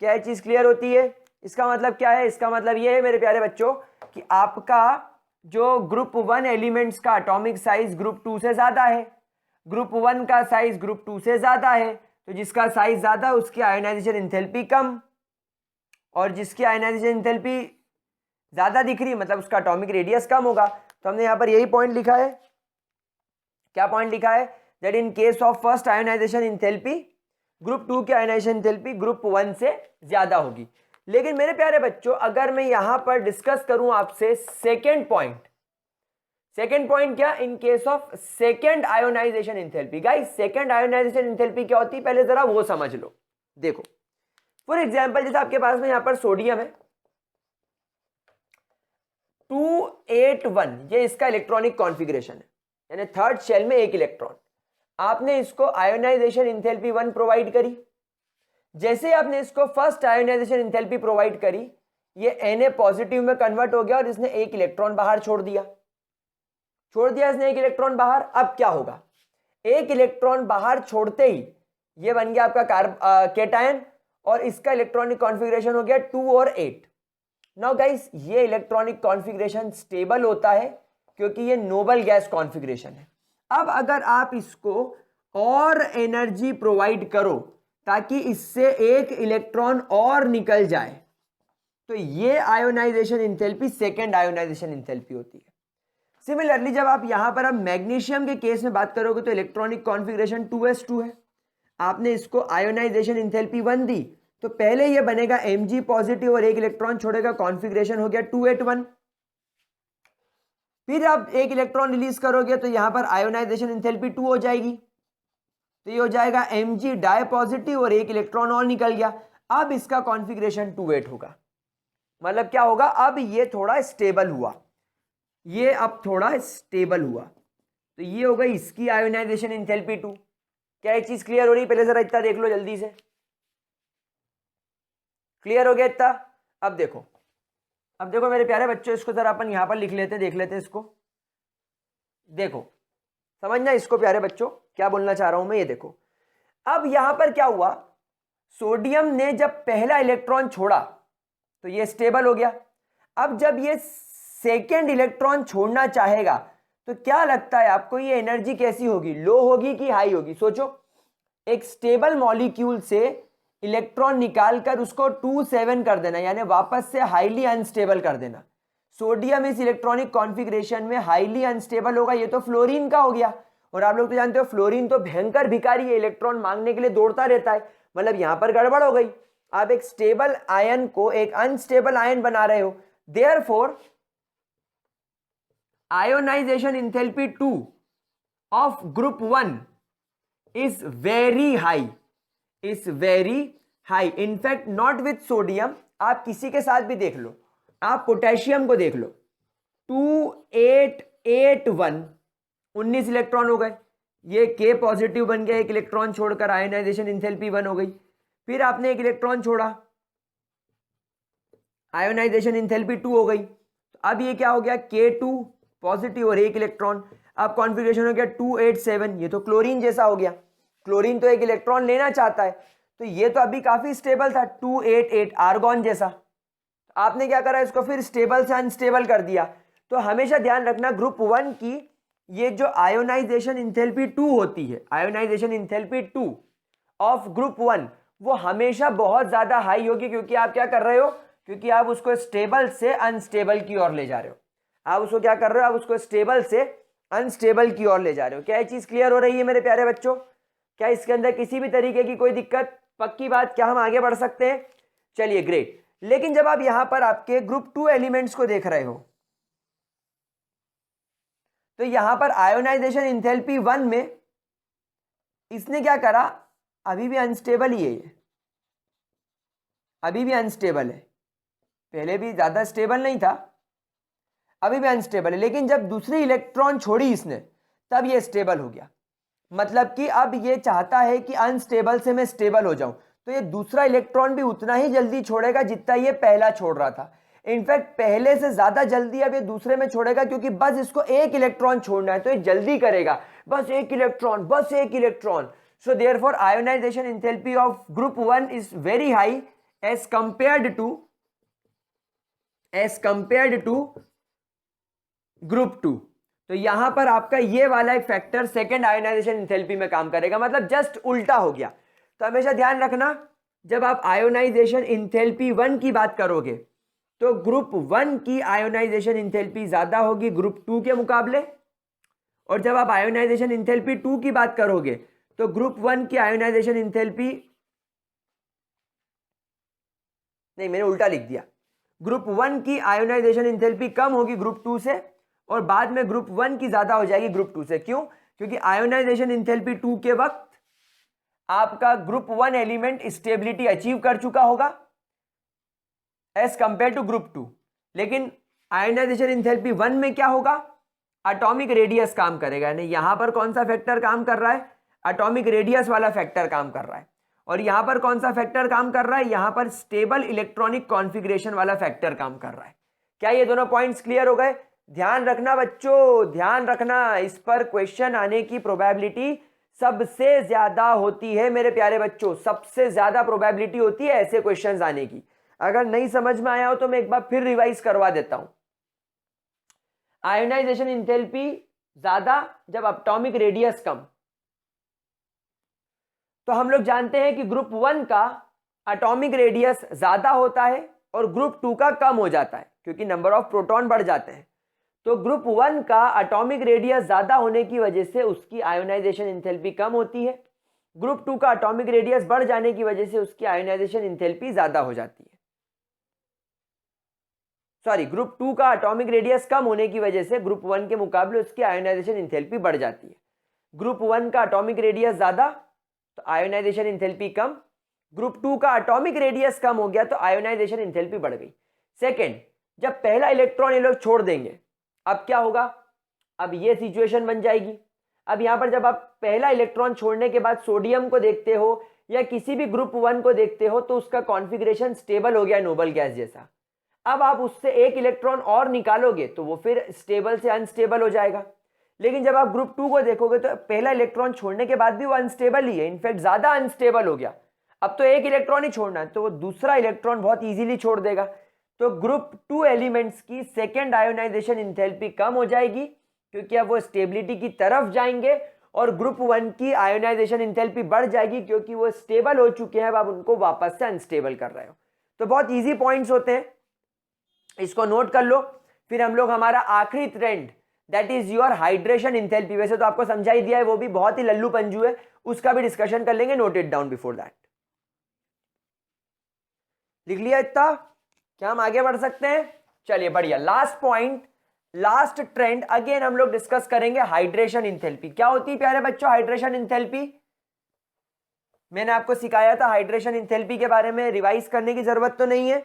क्या ये चीज क्लियर होती है? इसका मतलब क्या है? इसका मतलब ये है मेरे प्यारे बच्चों कि आपका जो ग्रुप 1 एलिमेंट्स का एटॉमिक साइज ग्रुप 2 से ज्यादा है, ग्रुप 1 का साइज ग्रुप 2 से ज्यादा है, तो जिसका साइज ज्यादा उसकी आयोनाइजेशन एंथैल्पी कम, और जिसकी आयोनाइजेशन एंथैल्पी ज्यादा दिख रही मतलब उसका एटॉमिक रेडियस कम होगा। तो हमने यहां पर यही पॉइंट लिखा है। क्या पॉइंट लिखा है? That in case of first ionization enthalpy group 2 की आयोनाइजेशन एंथैल्पी ग्रुप 1 से ज्यादा होगी। लेकिन मेरे प्यारे बच्चों अगर मैं यहां पर डिस्कस करूं आपसे सेकेंड पॉइंट क्या? In case of second ionization enthalpy. Guys second ionization enthalpy क्या होती है पहले जरा वो समझ लो। देखो फॉर एग्जांपल जैसे आपके पास में यहां पर सोडियम है 281, ये इसका इलेक्ट्रॉनिक कॉन्फ़िगरेशन है, यानी थर्ड शेल में एक इलेक्ट्रॉन। आपने इसको आयोनाइजेशन एंथैल्पी 1 प्रोवाइड करी। जैसे आपने इसको फर्स्ट आयोनाइजेशन एंथैल्पी प्रोवाइड करी, ये Na पॉजिटिव में कन्वर्ट हो गया और इसने एक इलेक्ट्रॉन बाहर छोड़ दिया इसने एक इलेक्ट्रॉन बाहर। अब क्या होगा? एक इलेक्ट्रॉन बाहर छोड़ते ही ये बन गया आपका केटायन और इसका इलेक्ट्रॉनिक कॉन्फ़िगरेशन हो गया 2 और 8। नाउ गाइस ये इलेक्ट्रॉनिक कॉन्फ़िगरेशन स्टेबल होता है क्योंकि ये नोबल गैस कॉन्फ़िगरेशन है। अब अगर आप इसको और एनर्जी प्रोवाइड करो ताकि इससे एक इलेक्ट्रॉन और निकल जाए, तो ये ionisation enthalpy second ionization enthalpy होती है। सिमिलरली जब आप यहां पर अब मैग्नीशियम के केस में बात करोगे तो इलेक्ट्रॉनिक कॉन्फ़िगरेशन 2s2 है। आपने इसको आयोनाइजेशन एंथैल्पी 1 दी तो पहले ये बनेगा Mg पॉजिटिव और एक इलेक्ट्रॉन छोड़ेगा, कॉन्फ़िगरेशन हो गया 281। फिर आप एक इलेक्ट्रॉन रिलीज करोगे तो यहां पर आयोनाइजेशन एंथैल्पी 2 हो जाएगी, तो ये हो जाएगा Mg डाई पॉजिटिव और एक इलेक्ट्रॉन और निकल गया। अब इसका कॉन्फ़िगरेशन 28 होगा। मतलब क्या होगा? अब ये थोड़ा स्टेबल हुआ। ये अब थोड़ा स्टेबल हुआ, तो ये हो गई इसकी आयोनाइजेशन एंथैल्पी 2। क्या एक चीज क्लियर हो रही? पहले जरा इतना देख लो जल्दी से। क्लियर हो गया इतना? अब देखो मेरे प्यारे बच्चों, इसको जरा अपन यहां पर लिख लेते हैं, देख लेते हैं इसको। देखो समझना इसको प्यारे बच्चों, क्या बोलना चाह रहा हूं मैं, ये देखो। अब यहां पर क्या हुआ, सोडियम ने जब पहला इलेक्ट्रॉन छोड़ा तो ये स्टेबल हो गया। अब जब ये सेकेंड इलेक्ट्रॉन छोड़ना चाहेगा तो क्या लगता है आपको, ये एनर्जी कैसी होगी, लो होगी कि हाई होगी? सोचो, एक स्टेबल मॉलिक्यूल से इलेक्ट्रॉन निकालकर उसको 2,7 कर देना, यानी वापस से हाईली अनस्टेबल कर देना। सोडियम इस इलेक्ट्रॉनिक कॉन्फ़िगरेशन में हाईली अनस्टेबल होगा। ये तो फ्लोरीन का हो गया, और आप लोग तो जानते हो फ्लोरीन तो भयंकर भिखारी है, इलेक्ट्रॉन मांगने के लिए दौड़ता रहता है। मतलब यहां पर गड़बड़ हो गई, आप एक स्टेबल आयन को एक अनस्टेबल आयन बना रहे हो। Therefore ionization enthalpy 2 of group 1 is very high, is very high, in fact not with sodium, आप किसी के साथ भी देख लो, आप पोटेशियम को देख लो, 2881 19 इलेक्ट्रॉन हो गए, ये K पॉजिटिव बन गया, एक इलेक्ट्रॉन छोड़कर आयोनाइजेशन एंथैल्पी 1 हो गई। फिर आपने एक इलेक्ट्रॉन छोड़ा, आयोनाइजेशन एंथैल्पी 2 हो गई। अब ये क्या हो गया, K2 पॉजिटिव और एक इलेक्ट्रॉन। अब कॉन्फ़िगरेशन हो गया 287, ये तो क्लोरीन जैसा हो गया, क्लोरीन तो एक इलेक्ट्रॉन लेना चाहता है, तो ये तो अभी काफी स्टेबल था, 288 आर्गॉन जैसा। आपने क्या करा, इसको फिर स्टेबल से अनस्टेबल कर दिया। तो हमेशा ध्यान रखना, ग्रुप 1 की ये जो आयोनाइजेशन एंथैल्पी 2 होती है, आयोनाइजेशन एंथैल्पी 2 ऑफ ग्रुप 1, वो हमेशा बहुत ज्यादा हाई होगी, क्योंकि आप क्या कर रहे हो, क्योंकि आप उसको स्टेबल से अनस्टेबल की ओर ले जा रहे हो। आप उसको क्या कर रहे हो, आप उसको स्टेबल से अनस्टेबल की ओर ले जा रहे हो। क्या ये चीज क्लियर हो रही है मेरे प्यारे बच्चों? क्या इसके अंदर किसी भी तरीके की कोई दिक्कत? पक्की बात, क्या हम आगे बढ़ सकते हैं? चलिए ग्रेट। लेकिन जब आप यहां पर आपके ग्रुप 2 एलिमेंट्स को देख रहे हो, तो यहां पर आयोनाइजेशन एंथैल्पी 1 में इसने क्या करा, अभी भी अनस्टेबल ही है, ये अभी भी अनस्टेबल है, पहले भी ज्यादा स्टेबल नहीं था, अभी भी अनस्टेबल है। लेकिन जब दूसरी इलेक्ट्रॉन छोड़ी इसने, तब ये स्टेबल हो गया। मतलब कि अब ये चाहता है कि अनस्टेबल से मैं स्टेबल हो जाऊं, तो ये दूसरा इलेक्ट्रॉन भी उतना ही जल्दी छोड़ेगा जितना ये पहला छोड़ रहा था। इनफैक्ट पहले से ज्यादा जल्दी अब ये दूसरे में छोड़ेगा, क्योंकि बस इसको एक इलेक्ट्रॉन छोड़ना है, तो ये जल्दी करेगा, बस एक इलेक्ट्रॉन, बस एक electron. So therefore ionization enthalpy of group 1 is very high as compared to group 2। तो यहां पर आपका ये वाला एक फैक्टर सेकेंड आयोनाइजेशन एंथैल्पी में काम करेगा, मतलब जस्ट उल्टा हो गया। तो हमेशा ध्यान रखना, जब आप आयोनाइजेशन एंथैल्पी 1 की बात करोगे तो ग्रुप 1 की आयोनाइजेशन एंथैल्पी ज्यादा होगी ग्रुप 2 के मुकाबले, और जब आप आयोनाइजेशन एंथैल्पी 2 की बात करोगे तो ग्रुप 1 की आयोनाइजेशन एंथैल्पी, नहीं मैंने उल्टा लिख दिया, ग्रुप 1 की आयोनाइजेशन एंथैल्पी कम होगी ग्रुप 2 से, और बाद में ग्रुप 1 की ज्यादा हो जाएगी ग्रुप 2 से। क्यों? क्योंकि आयोनाइजेशन एंथैल्पी 2 के वक्त आपका ग्रुप 1 एलिमेंट स्टेबिलिटी अचीव कर चुका होगा एज कंपेयर टू ग्रुप 2। लेकिन आयोनाइजेशन एंथैल्पी 1 में क्या होगा, एटॉमिक रेडियस काम करेगा, यानी यहां पर कौन सा फैक्टर काम कर रहा है, एटॉमिक रेडियस वाला फैक्टर काम कर रहा है। और यहां पर कौन सा फैक्टर काम कर रहा है, यहां पर स्टेबल इलेक्ट्रॉनिक कॉन्फ़िगरेशन वाला फैक्टर काम कर रहा है। क्या ये दोनों पॉइंट्स क्लियर हो गए? ध्यान रखना बच्चों, ध्यान रखना, इस पर क्वेश्चन आने की प्रोबेबिलिटी सबसे ज्यादा होती है मेरे प्यारे बच्चों, सबसे ज्यादा प्रोबेबिलिटी होती है ऐसे क्वेश्चंस आने की। अगर नहीं समझ में आया हो तो मैं एक बार फिर रिवाइज करवा देता हूं। आयोनाइजेशन एंथैल्पी ज्यादा जब एटॉमिक रेडियस कम, तो हम लोग जानते हैं कि ग्रुप 1 का एटॉमिक रेडियस ज्यादा होता है और ग्रुप 2 का कम हो जाता है, क्योंकि नंबर ऑफ प्रोटॉन बढ़ जाते हैं। तो ग्रुप 1 का एटॉमिक रेडियस ज्यादा होने की वजह से उसकी आयोनाइजेशन एंथैल्पी कम होती है, ग्रुप 2 का एटॉमिक रेडियस बढ़ जाने की वजह से उसकी आयोनाइजेशन एंथैल्पी ज्यादा हो जाती है। सॉरी, ग्रुप 2 का एटॉमिक रेडियस कम होने की वजह से ग्रुप 1 के मुकाबले उसकी आयोनाइजेशन एंथैल्पी बढ़ जाती है। ग्रुप 1 का एटॉमिक रेडियस ज्यादा तो आयोनाइजेशन एंथैल्पी कम, ग्रुप 2 का एटॉमिक रेडियस कम हो गया तो आयोनाइजेशन एंथैल्पी बढ़ गई। सेकेंड, जब पहला इलेक्ट्रॉन ये लोग छोड़ देंगे अब क्या होगा, अब ये सिचुएशन बन जाएगी। अब यहां पर जब आप पहला इलेक्ट्रॉन छोड़ने के बाद सोडियम को देखते हो या किसी भी ग्रुप 1 को देखते हो तो उसका कॉन्फ़िगरेशन स्टेबल हो गया नोबल गैस जैसा। अब आप उससे एक इलेक्ट्रॉन और निकालोगे तो वो फिर स्टेबल से अनस्टेबल हो जाएगा। लेकिन जब आप ग्रुप 2 को देखोगे तो पहला इलेक्ट्रॉन छोड़ने के बाद भी वो अनस्टेबल ही है, इनफैक्ट ज्यादा अनस्टेबल हो गया। अब तो एक इलेक्ट्रॉन ही छोड़ना है तो वो दूसरा इलेक्ट्रॉन बहुत इजीली छोड़ देगा। तो ग्रुप 2 एलिमेंट्स की सेकेंड आयोनाइजेशन इंथैल्पी कम हो जाएगी क्योंकि अब वो स्टेबिलिटी की तरफ जाएंगे, और ग्रुप 1 की आयोनाइजेशन इंथैल्पी बढ़ जाएगी क्योंकि वो स्टेबल हो चुके हैं, अब आप उनको वापस से अनस्टेबल कर रहे हो। तो बहुत इजी पॉइंट्स होते हैं, इसको नोट कर लो। फिर हम लोग हमारा आखिरी trend that is your hydration enthalpy, वैसे तो आपको समझा ही दिया है, वो भी बहुत ही लल्लू पंजू है, उसका भी डिस्कशन कर लेंगे, note it down before that. लिख लिया इतना, क्या हम आगे बढ़ सकते हैं? चलिए बढ़िया, last point, last trend again हम लोग डिस्कस करेंगे हाइड्रेशन इंथैल्पी। क्या होती है प्यारे बच्चों हाइड्रेशन इंथैल्पी? मैंने आपको सिखाया था हाइड्रेशन इंथैल्पी के बारे में, रिवाइज करने की जरूरत तो नहीं है।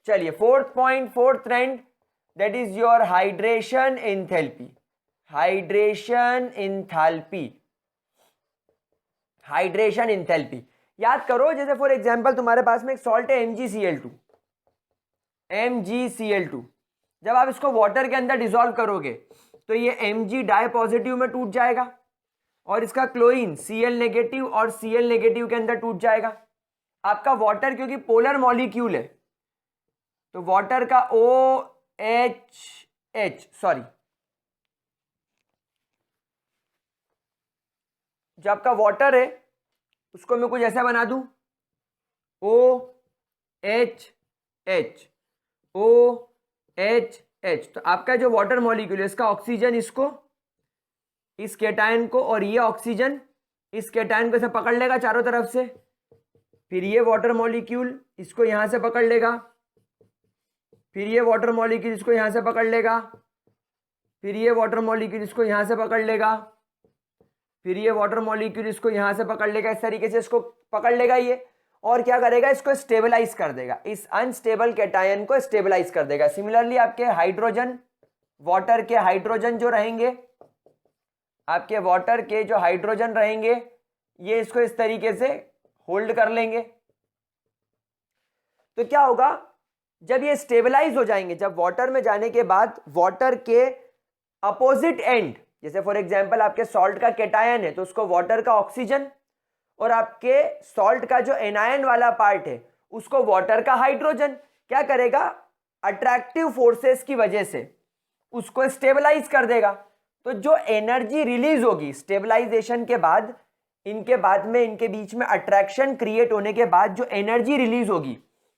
चलिए fourth point, fourth trend that is your hydration enthalpy. Hydration enthalpy, hydration enthalpy याद करो, जैसे फॉर एग्जांपल तुम्हारे पास में एक सॉल्ट है MgCl2, MgCl2, जब आप इसको वाटर के अंदर डिसॉल्व करोगे तो ये Mg डाई पॉजिटिव में टूट जाएगा और इसका क्लोरीन Cl नेगेटिव और Cl नेगेटिव के अंदर टूट जाएगा। आपका वाटर क्योंकि पोलर मॉलिक्यूल है तो वाटर का OH, सॉरी, जो आपका वाटर है उसको मैं कुछ ऐसा बना दूं, OHH, OHH, तो आपका जो वाटर मॉलिक्यूल है इसका ऑक्सीजन इसको, इस केटायन को, और ये ऑक्सीजन इस केटायन को ऐसे पकड़ लेगा चारों तरफ से, फिर ये वाटर मॉलिक्यूल इसको यहां से पकड़ लेगा, फिर ये वाटर मॉलिक्यूल इसको यहां से पकड़ लेगा, फिर ये वाटर मॉलिक्यूल इसको यहां से पकड़ लेगा, फिर ये वाटर मॉलिक्यूल इसको यहां से पकड़ लेगा, इस तरीके से इसको पकड़ लेगा ये, और क्या करेगा, इसको स्टेबलाइज कर देगा, इस अनस्टेबल कैटायन को स्टेबलाइज कर देगा। सिमिलरली आपके हाइड्रोजन, वाटर के हाइड्रोजन जो रहेंगे, आपके वाटर के जो हाइड्रोजन रहेंगे ये इसको इस तरीके से होल्ड कर लेंगे। तो क्या होगा, जब ये स्टेबलाइज हो जाएंगे, जब वाटर में जाने के बाद वाटर के अपोजिट एंड, जैसे फॉर एग्जांपल आपके सॉल्ट का केटायन है तो उसको वाटर का ऑक्सीजन, और आपके सॉल्ट का जो एनायन वाला पार्ट है उसको वाटर का हाइड्रोजन, क्या करेगा, अट्रैक्टिव फोर्सेस की वजह से उसको स्टेबलाइज कर देगा। तो जो एनर्जी रिलीज होगी स्टेबलाइजेशन के बाद, इनके बाद में इनके बीच में अट्रैक्शन क्रिएट होने के बाद जो एनर्जी रिलीज होगी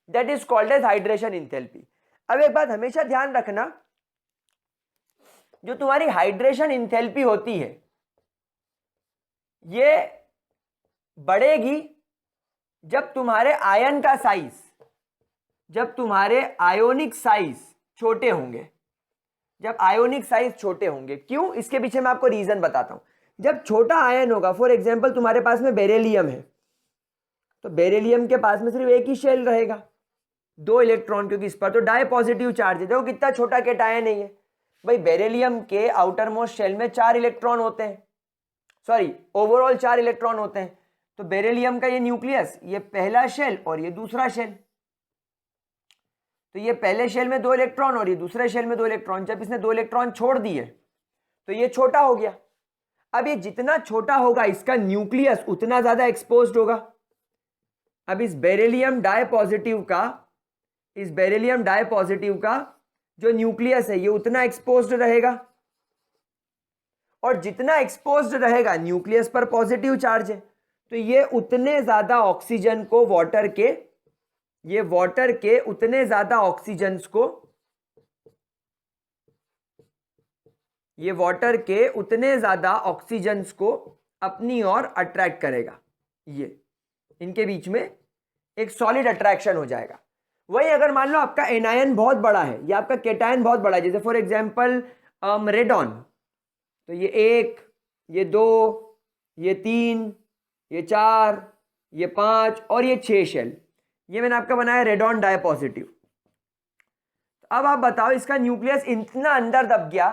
that is called as hydration enthalpy. अब एक बात हमेशा ध्यान रखना, जो तुम्हारी हाइड्रेशन इंथैल्पी होती है ये बढ़ेगी जब तुम्हारे आयन का साइज, जब तुम्हारे आयोनिक साइज छोटे होंगे, जब आयोनिक साइज छोटे होंगे। क्यों, इसके पीछे मैं आपको रीजन बताता हूं। जब छोटा आयन होगा, फॉर एग्जांपल तुम्हारे पास में बेरिलियम है तो बेरिलियम के पास में सिर्फ एक ही शेल रहेगा, 2 इलेक्ट्रॉन, क्योंकि इस पर तो डाई पॉजिटिव चार्ज है। देखो कितना छोटा कैटायन है ये भाई, बेरिलियम के आउटर मोस्ट शेल में 4 इलेक्ट्रॉन होते हैं, सॉरी ओवरऑल 4 इलेक्ट्रॉन होते हैं। तो बेरिलियम का ये न्यूक्लियस, ये पहला शेल और ये दूसरा शेल, तो ये पहले शेल में 2 इलेक्ट्रॉन और ये दूसरे शेल में 2 इलेक्ट्रॉन, जब इसने 2 इलेक्ट्रॉन छोड़ दिए तो ये छोटा हो गया। अब ये जितना छोटा होगा इसका न्यूक्लियस उतना ज्यादा एक्सपोज्ड होगा। अब इस बेरिलियम डाई पॉजिटिव का, इस बेरिलियम डाई पॉजिटिव का जो न्यूक्लियस है ये उतना एक्सपोज्ड रहेगा, और जितना एक्सपोज्ड रहेगा न्यूक्लियस पर पॉजिटिव चार्ज है तो ये उतने ज्यादा ऑक्सीजन को वाटर के, ये वाटर के उतने ज्यादा ऑक्सीजन्स को, ये वाटर के उतने ज्यादा ऑक्सीजन्स को अपनी ओर अट्रैक्ट करेगा। ये इनके बीच में एक सॉलिड अट्रैक्शन हो जाएगा। वही अगर मान लो आपका एनायन बहुत बड़ा है या आपका केटायन बहुत बड़ा है, जैसे फॉर एग्जांपल रेडॉन, तो ये 1, ये 2, ये 3, ये 4, ये 5 और ये 6 शेल, ये मैंने आपका बनाया रेडॉन डाई पॉजिटिव। अब आप बताओ, इसका न्यूक्लियस इतना अंदर दब गया,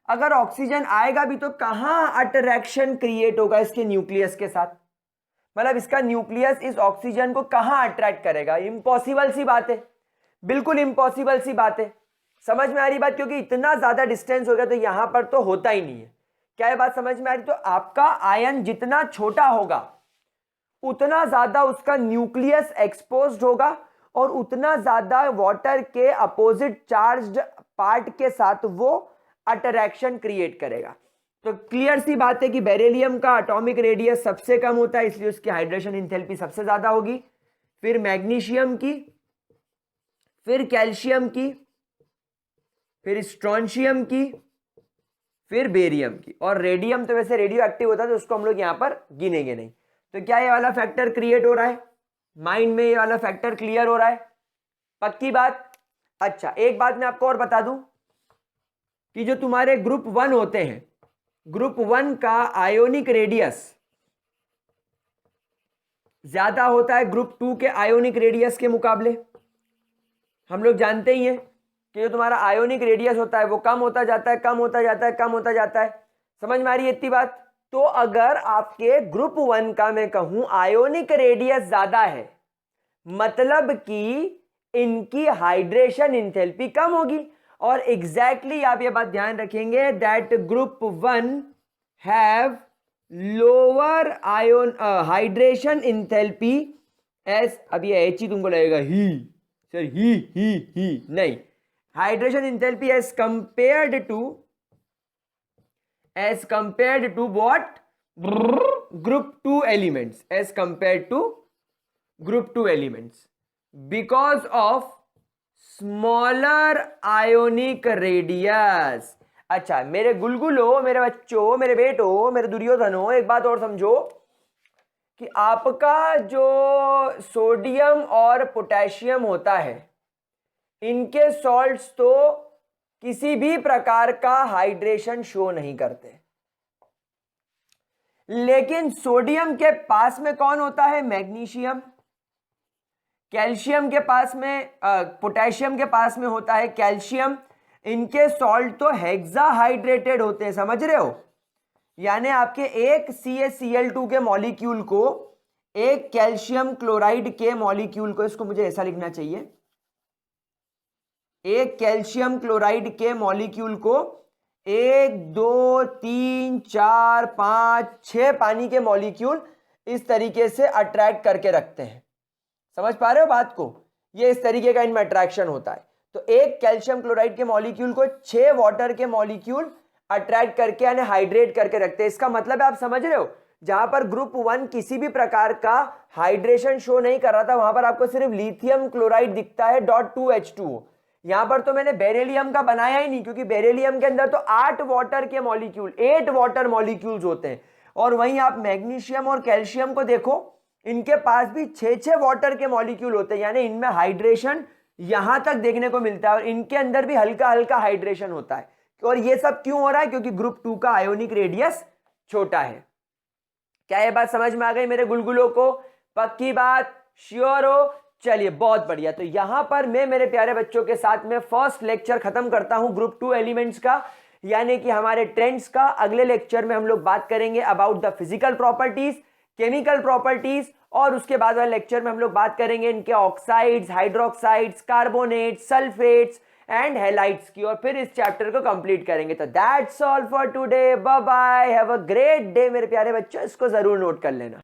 अगर ऑक्सीजन आएगा भी तो कहां अट्रैक्शन क्रिएट होगा इसके न्यूक्लियस के साथ? मतलब इसका न्यूक्लियस इस ऑक्सीजन को कहां अट्रैक्ट करेगा? इम्पॉसिबल सी बात है, बिल्कुल इम्पॉसिबल सी बात है। समझ में आ रही बात? क्योंकि इतना ज्यादा डिस्टेंस हो गया तो यहां पर तो होता ही नहीं है। क्या ये बात समझ में आ रही? तो आपका आयन जितना छोटा होगा उतना ज्यादा उसका न्यूक्लियस एक्सपोज्ड होगा और उतना ज्यादा वाटर के अपोजिट चार्ज्ड पार्ट के साथ वो अट्रैक्शन क्रिएट करेगा। तो क्लियर सी बात है कि बेरिलियम का एटॉमिक रेडियस सबसे कम होता है, इसलिए उसकी हाइड्रेशन इंथैल्पी सबसे ज्यादा होगी, फिर मैग्नीशियम की, फिर कैल्शियम की, फिर स्ट्रोंशियम की, फिर बेरियम की, और रेडियम तो वैसे रेडियो एक्टिव होता है तो उसको हम लोग यहां पर गिनेंगे नहीं। तो क्या ये वाला फैक्टर क्रिएट हो रहा है माइंड में? ये वाला फैक्टर क्लियर हो रहा है? पक्की बात? अच्छा, एक बात मैं आपको और बता दूं कि जो तुम्हारे ग्रुप 1 होते हैं, ग्रुप 1 का आयोनिक रेडियस ज्यादा होता है ग्रुप 2 के आयोनिक रेडियस के मुकाबले। हम लोग जानते ही हैं कि जो तुम्हारा आयोनिक रेडियस होता है वो कम होता जाता है, कम होता जाता है, कम होता जाता है। समझ में आ रही है इतनी बात? तो अगर आपके ग्रुप 1 का मैं कहूं आयोनिक रेडियस ज्यादा है, मतलब कि इनकी हाइड्रेशन इंथैल्पी कम होगी। और एग्जैक्टली आप ये बात ध्यान रखेंगे that group 1 have lower ion hydration enthalpy as, अब ये एच ही तुमको लगेगा ही सर, ही नहीं, hydration enthalpy as compared to what? Group 2 elements, as compared to group 2 elements, because of smaller ionic radius. अच्छा मेरे गुलगुलो, मेरे बच्चों, मेरे बेटो, मेरे दुर्योधनो, एक बात और समझो कि आपका जो सोडियम और पोटेशियम होता है, इनके सॉल्ट्स तो किसी भी प्रकार का हाइड्रेशन शो नहीं करते, लेकिन सोडियम के पास में कौन होता है? मैग्नीशियम। कैल्शियम के पास में पोटेशियम के पास में होता है कैल्शियम। इनके सॉल्ट तो हेक्साहाइड्रेटेड होते हैं, समझ रहे हो? यानी आपके एक CaCl2 के मॉलिक्यूल को, एक कैल्शियम क्लोराइड के मॉलिक्यूल को, इसको मुझे ऐसा लिखना चाहिए, एक कैल्शियम क्लोराइड के मॉलिक्यूल को 1 2 3 4 5 6 पानी के मॉलिक्यूल इस तरीके से अट्रैक्ट करके रखते हैं। समझ पा रहे हो बात को? ये इस तरीके का इनमें अट्रैक्शन होता है। तो एक कैल्शियम क्लोराइड के मॉलिक्यूल को 6 वाटर के मॉलिक्यूल अट्रैक्ट करके यानी हाइड्रेट करके रखते हैं। इसका मतलब है, आप समझ रहे हो, जहां पर ग्रुप 1 किसी भी प्रकार का हाइड्रेशन शो नहीं कर रहा था, वहां पर आपको सिर्फ लिथियम क्लोराइड दिखता है .2H2O। यहां पर तो मैंने बेरिलियम का बनाया ही नहीं, क्योंकि बेरिलियम के अंदर तो 8 वाटर के मॉलिक्यूल, 8 वाटर मॉलिक्यूल्स होते हैं। और वहीं आप मैग्नीशियम और कैल्शियम को देखो, इनके पास भी 6 वाटर के मॉलिक्यूल होते हैं, यानी इनमें हाइड्रेशन यहां तक देखने को मिलता है और इनके अंदर भी हल्का हल्का हाइड्रेशन होता है। और ये सब क्यों हो रहा है? क्योंकि ग्रुप 2 का आयोनिक रेडियस छोटा है। क्या ये बात समझ में आ गई मेरे गुलगुलों को? पक्की बात? श्योर हो? चलिए बहुत बढ़िया। तो यहां पर मैं मेरे प्यारे बच्चों के साथ में फर्स्ट लेक्चर खत्म करता हूं ग्रुप 2 एलिमेंट्स का, यानी कि हमारे ट्रेंड्स का। अगले लेक्चर में हम लोग बात करेंगे about the physical properties, chemical properties, और उसके बाद वाले लेक्चर में हम लोग बात करेंगे इनके oxides, hydroxides, carbonates, sulphates and halides की, और फिर इस चैप्टर को कंप्लीट करेंगे। तो that's all for today, bye bye, have a great day मेरे प्यारे बच्चों। इसको जरूर नोट कर लेना।